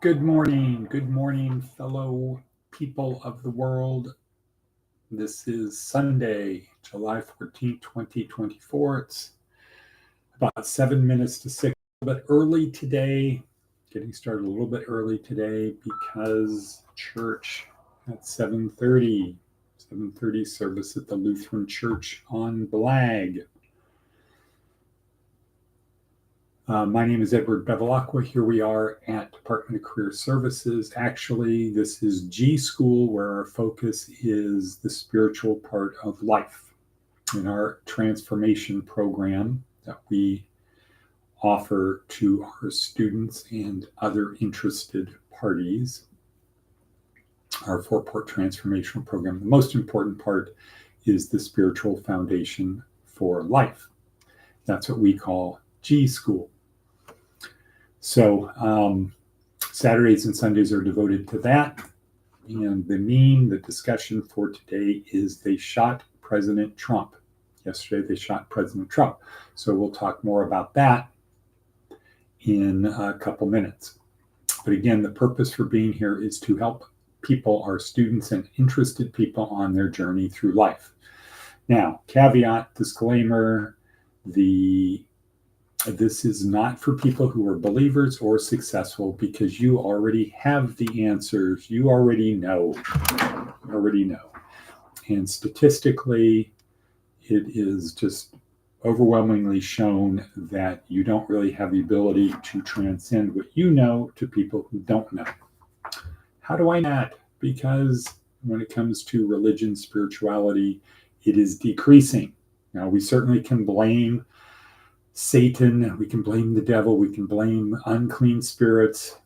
Good morning, fellow people of the world. This is Sunday, July 14th, 2024. It's about 7 minutes to 6, a little bit early today, getting started a little bit early today because church at 7:30, 7:30 service at the Lutheran Church on Blag. My name is Edward Bevilacqua. Here we are at Department of Career Services. Actually, this is G.school, where our focus is the spiritual part of life. In our transformation program that we offer to our students and other interested parties, our four-part transformational program, the most important part is the spiritual foundation for life. That's what we call G.school. So Saturdays and Sundays are devoted to that. And the discussion for today is they shot President Trump. Yesterday, they shot President Trump. So we'll talk more about that in a couple minutes. But again, the purpose for being here is to help people, our students and interested people on their journey through life. Now, caveat, disclaimer, this is not for people who are believers or successful, because you already have the answers. You already know. And statistically, it is just overwhelmingly shown that you don't really have the ability to transcend what you know to people who don't know. How do I know that? Because when it comes to religion, spirituality, it is decreasing. Now, we certainly can blame Satan, we can blame the devil, we can blame unclean spirits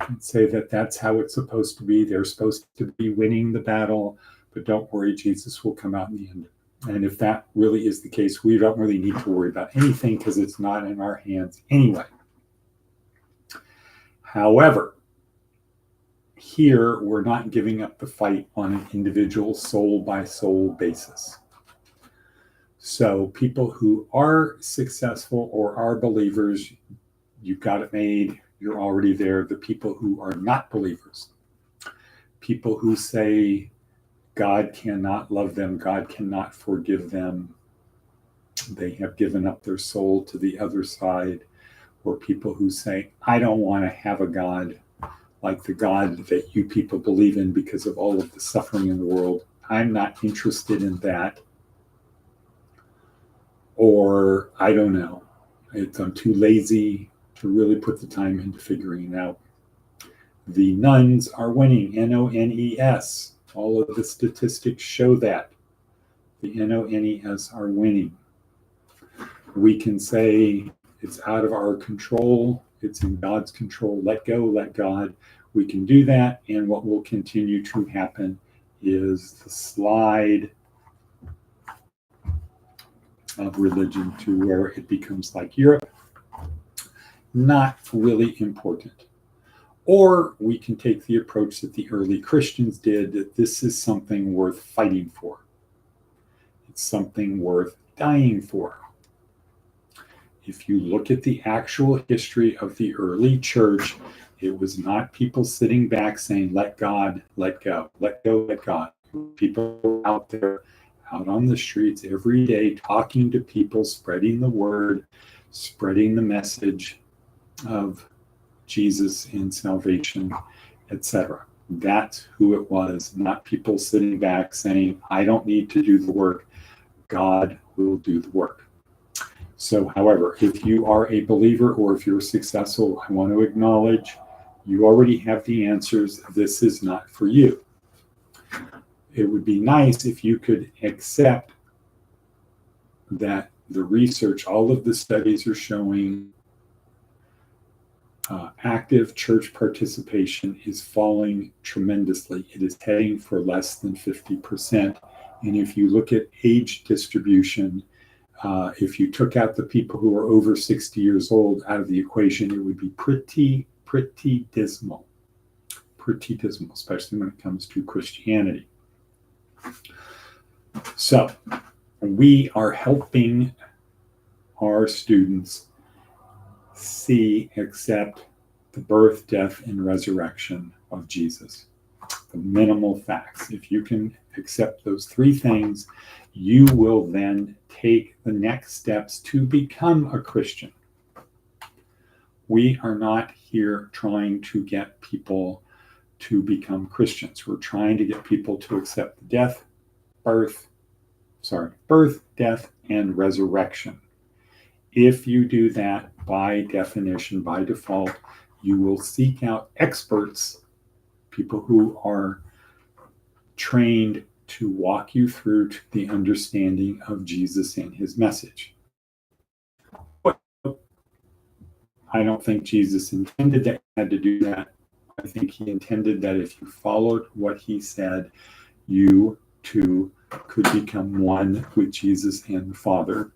and say that that's how it's supposed to be. They're supposed to be winning the battle, but don't worry, Jesus will come out in the end. And if that really is the case, we don't really need to worry about anything because it's not in our hands anyway. However, here we're not giving up the fight on an individual soul by soul basis. So people who are successful or are believers, you've got it made, you're already there. The people who are not believers, people who say God cannot love them, God cannot forgive them, they have given up their soul to the other side, or people who say, I don't want to have a God like the God that you people believe in because of all of the suffering in the world. I'm not interested in that. Or I don't know, I'm too lazy to really put the time into figuring it out. The nones are winning, N-O-N-E-S. All of the statistics show that. The N-O-N-E-S are winning. We can say it's out of our control, it's in God's control, let go, let God. We can do that, and what will continue to happen is the slide of religion to where it becomes like Europe, not really important. Or we can take the approach that the early Christians did, that this is something worth fighting for. It's something worth dying for. If you look at the actual history of the early church, it was not people sitting back saying, let God, let go, let go, let God. People out there, out on the streets every day, talking to people, spreading the word, spreading the message of Jesus and salvation, etc. That's who it was, not people sitting back saying, I don't need to do the work. God will do the work. So, however, if you are a believer or if you're successful, I want to acknowledge you already have the answers. This is not for you. It would be nice if you could accept that the research, all of the studies are showing active church participation is falling tremendously. It is heading for less than 50%. And if you look at age distribution, if you took out the people who are over 60 years old out of the equation, it would be pretty dismal. Pretty dismal, especially when it comes to Christianity. So we are helping our students see, accept, the birth, death, and resurrection of Jesus. The minimal facts. If you can accept those three things, you will then take the next steps to become a Christian. We are not here trying to get people to become Christians. We're trying to get people to accept the birth, death, and resurrection. If you do that, by definition, by default, you will seek out experts, people who are trained to walk you through to the understanding of Jesus and his message. I don't think Jesus intended that you had to do that. I think he intended that if you followed what he said, you too could become one with Jesus and the Father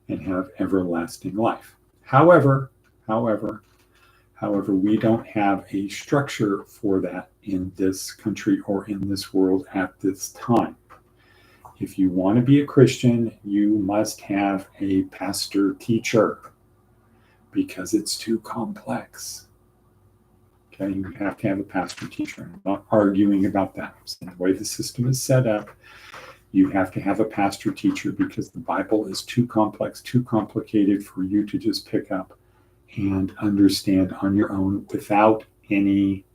and have everlasting life. However, we don't have a structure for that in this country or in this world at this time. If you want to be a Christian, you must have a pastor teacher because it's too complex. Okay, you have to have a pastor teacher. I'm not arguing about that. So the way the system is set up, you have to have a pastor teacher because the Bible is too complex, too complicated for you to just pick up and understand on your own without any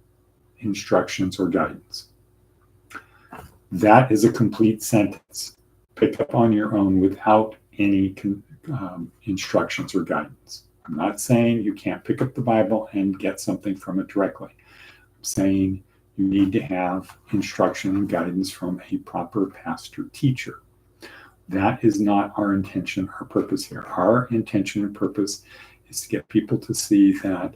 instructions or guidance. That is a complete sentence. Pick up on your own without any instructions or guidance. I'm not saying you can't pick up the Bible and get something from it directly. I'm saying you need to have instruction and guidance from a proper pastor teacher. That is not our intention, our purpose here. Our intention and purpose is to get people to see that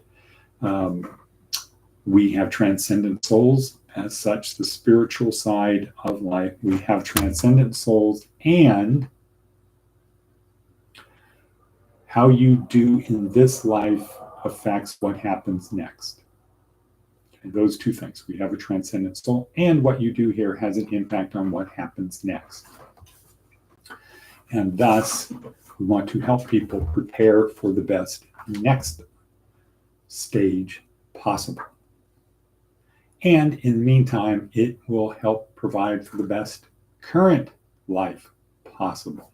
we have transcendent souls. As such, the spiritual side of life, we have transcendent souls, and how you do in this life affects what happens next. Okay, those two things. We have a transcendent soul, and what you do here has an impact on what happens next. And thus, we want to help people prepare for the best next stage possible. And in the meantime, it will help provide for the best current life possible,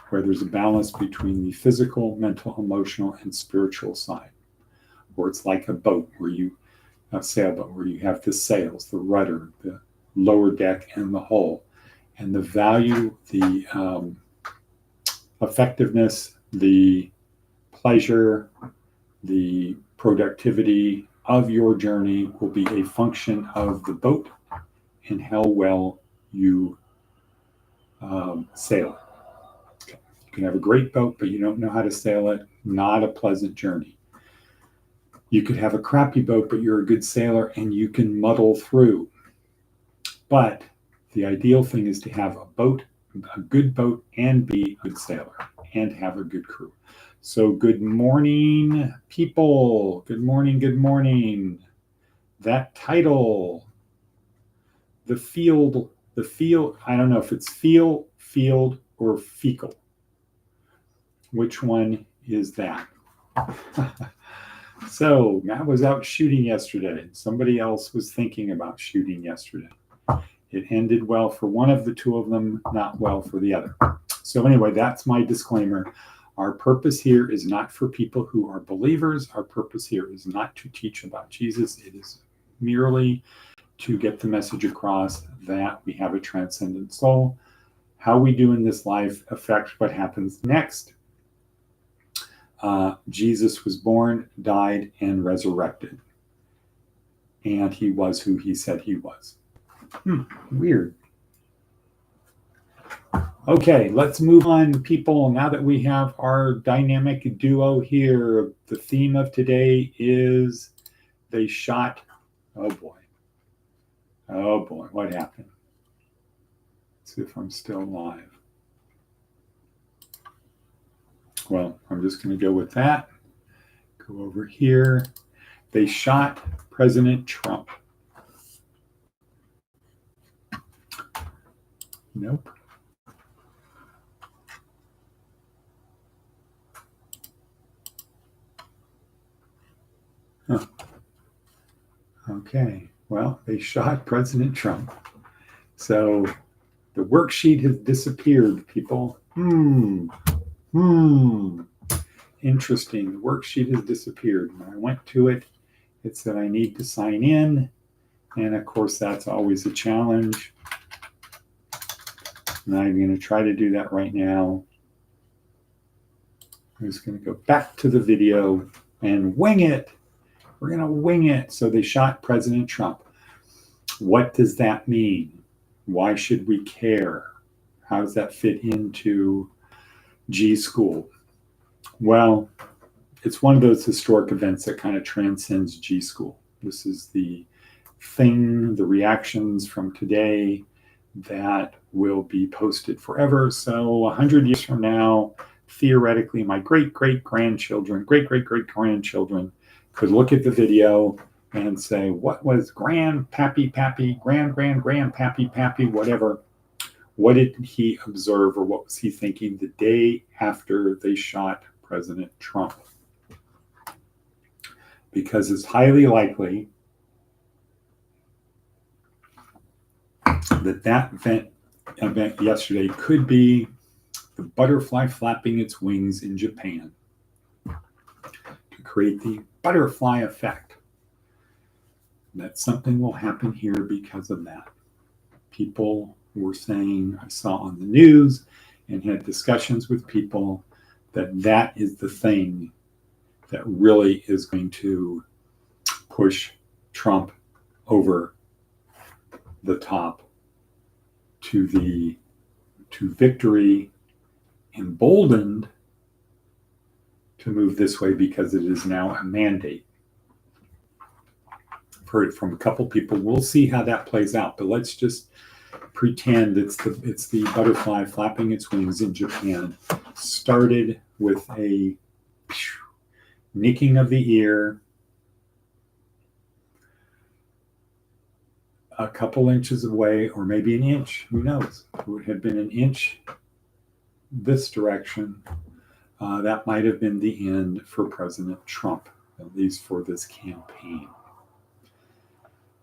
where there's a balance between the physical, mental, emotional, and spiritual side. Or it's like a boat where a sailboat, where you have the sails, the rudder, the lower deck, and the hull. And the value, the effectiveness, the pleasure, the productivity of your journey will be a function of the boat and how well you sail it. Okay. You can have a great boat, but you don't know how to sail it. Not a pleasant journey. You could have a crappy boat, but you're a good sailor and you can muddle through. But the ideal thing is to have a good boat, and be a good sailor and have a good crew. So good morning, people. Good morning, good morning. That title, the field, I don't know if it's field, or fecal. Which one is that? So Matt was out shooting yesterday. Somebody else was thinking about shooting yesterday. It ended well for one of the two of them, not well for the other. So anyway, that's my disclaimer. Our purpose here is not for people who are believers. Our purpose here is not to teach about Jesus. It is merely to get the message across that we have a transcendent soul. How we do in this life affects what happens next. Jesus was born, died, and resurrected. And he was who he said he was. Weird. Okay, let's move on, people. Now that we have our dynamic duo here, the theme of today is they shot. Oh boy, what happened? Let's see if I'm still live. Well, I'm just going to go with that. Go over here. They shot President Trump. Nope. Huh. Okay, well, they shot President Trump. So the worksheet has disappeared, people. Interesting. The worksheet has disappeared. When I went to it, it said I need to sign in. And of course, that's always a challenge. And I'm going to try to do that right now. I'm just going to go back to the video and wing it. We're going to wing it. So they shot President Trump. What does that mean? Why should we care? How does that fit into G.school? Well, it's one of those historic events that kind of transcends G.school. This is the thing, the reactions from today that will be posted forever. So 100 years from now, theoretically, my great-great-grandchildren could look at the video and say, what was grandpappy, grand-grand-grandpappy, whatever, what did he observe or what was he thinking the day after they shot President Trump? Because it's highly likely that event yesterday could be the butterfly flapping its wings in Japan to create the butterfly effect. That something will happen here because of that. People were saying, I saw on the news and had discussions with people that is the thing that really is going to push Trump over the top to victory, emboldened to move this way because it is now a mandate. I've heard it from a couple people. We'll see how that plays out, but let's just pretend it's the butterfly flapping its wings in Japan. Started with a nicking of the ear, a couple inches away, or maybe an inch, who knows? It would have been an inch this direction. That might have been the end for President Trump, at least for this campaign.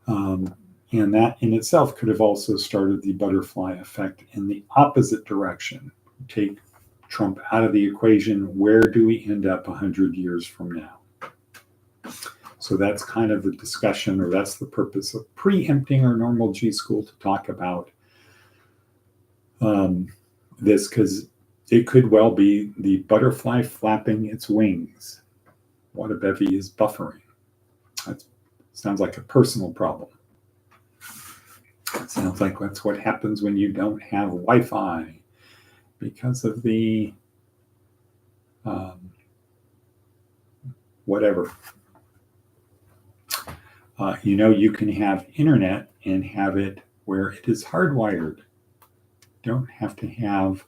And that in itself could have also started the butterfly effect in the opposite direction. Take Trump out of the equation. Where do we end up 100 years from now? So that's kind of the discussion, or that's the purpose of preempting our normal G.school to talk about this, because it could well be the butterfly flapping its wings. What a bevy is buffering. That sounds like a personal problem. It sounds like that's what happens when you don't have Wi-Fi because of the whatever. You can have internet and have it where it is hardwired. Don't have to have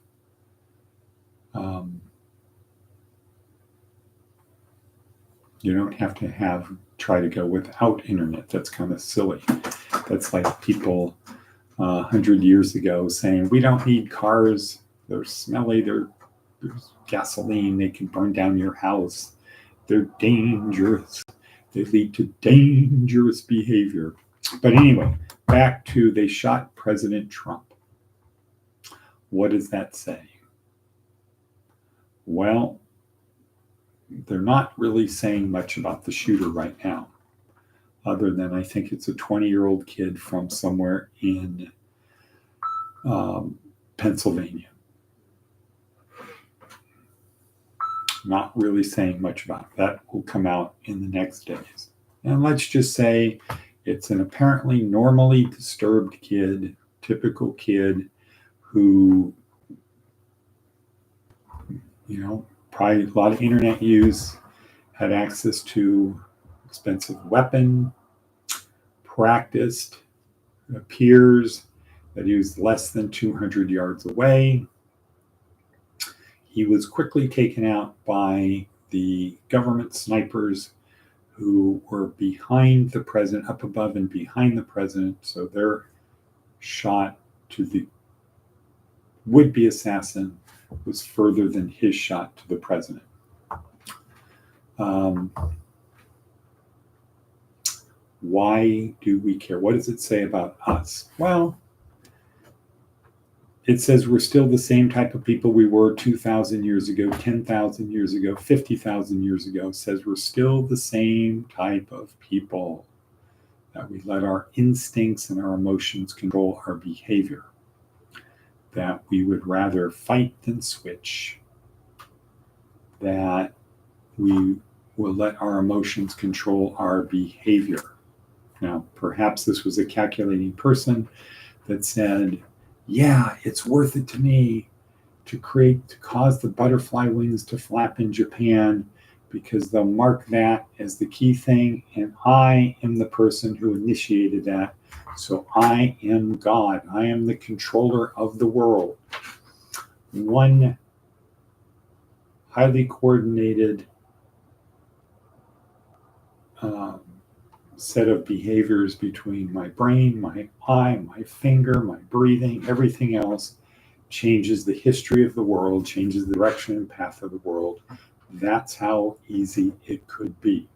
try to go without internet. That's kind of silly. That's like people 100 years ago saying, we don't need cars. They're smelly. There's gasoline. They can burn down your house. They're dangerous. They lead to dangerous behavior. But anyway, back to they shot President Trump. What does that say? Well, they're not really saying much about the shooter right now, other than I think it's a 20-year-old kid from somewhere in Pennsylvania. Not really saying much about it. That will come out in the next days. And let's just say it's an apparently normally disturbed kid, typical kid who, probably a lot of internet use, had access to expensive weapon, practiced, it appears that he was less than 200 yards away. He was quickly taken out by the government snipers who were behind the president, up above and behind the president. So their shot to the would-be assassin was further than his shot to the president. Why do we care? What does it say about us? Well, it says we're still the same type of people we were 2,000 years ago, 10,000 years ago, 50,000 years ago. It says we're still the same type of people, that we let our instincts and our emotions control our behavior, that we would rather fight than switch, that we will let our emotions control our behavior. Now, perhaps this was a calculating person that said, yeah, it's worth it to me to cause the butterfly wings to flap in Japan, because they'll mark that as the key thing, and I am the person who initiated that. So I am God. I am the controller of the world. One highly coordinated set of behaviors between my brain, my eye, my finger, my breathing, everything else changes the history of the world, changes the direction and path of the world. That's how easy it could be.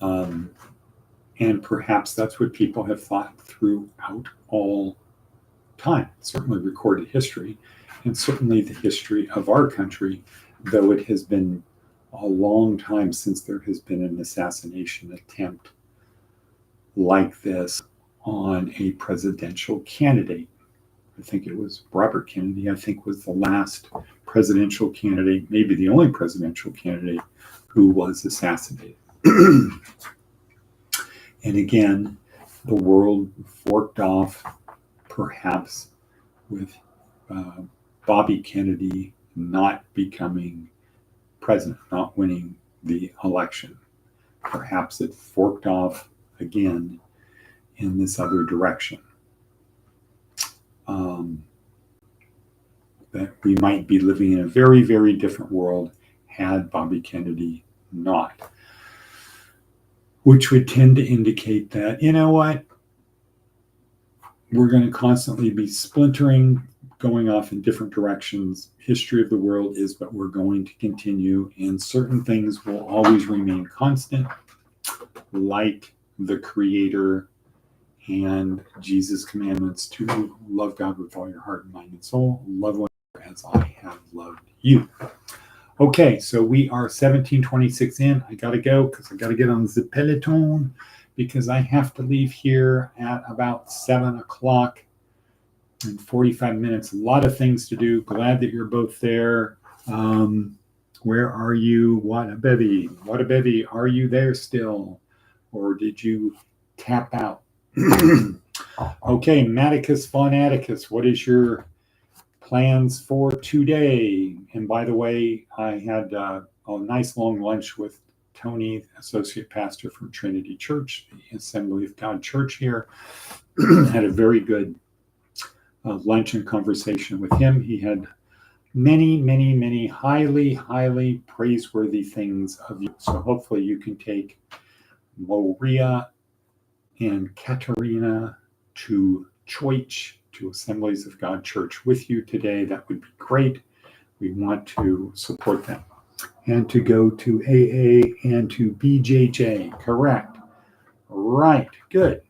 And perhaps that's what people have thought throughout all time, certainly recorded history, and certainly the history of our country, though it has been a long time since there has been an assassination attempt like this on a presidential candidate. I think it was Robert Kennedy, I think, was the last presidential candidate, maybe the only presidential candidate who was assassinated. And again, the world forked off, perhaps with Bobby Kennedy not becoming president, not winning the election. Perhaps it forked off again in this other direction. That we might be living in a very, very different world had Bobby Kennedy not. Which would tend to indicate that, you know what, we're going to constantly be splintering, going off in different directions. History of the world is what we're going to continue, and certain things will always remain constant, like the Creator and Jesus' commandments to love God with all your heart and mind and soul, love one another as I have loved you. Okay, so we are 17:26 in. I got to go because I got to get on the Peloton, because I have to leave here at about 7 o'clock in 45 minutes. A lot of things to do. Glad that you're both there. Where are you? What a bevy. What a bevy. Are you there still? Or did you tap out? Okay, Maticus Fanaticus, what is your plans for today? And by the way, I had a nice long lunch with Tony, associate pastor from Trinity Church, the Assembly of God Church here. Had a very good lunch and conversation with him. He had many, many, many highly, highly praiseworthy things of you. So hopefully you can take Maria and Katerina to Choich, to Assemblies of God Church with you today. That would be great. We want to support them. And to go to AA and to BJJ, correct? Right, good.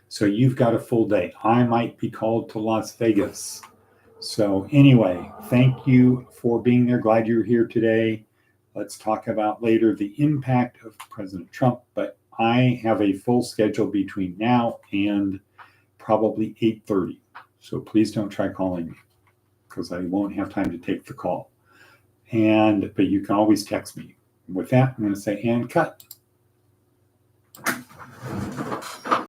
So you've got a full day. I might be called to Las Vegas. So anyway, thank you for being there. Glad you're here today. Let's talk about later the impact of President Trump, but I have a full schedule between now and probably 8:30. So please don't try calling me, because I won't have time to take the call. But you can always text me. With that, I'm going to say, and cut.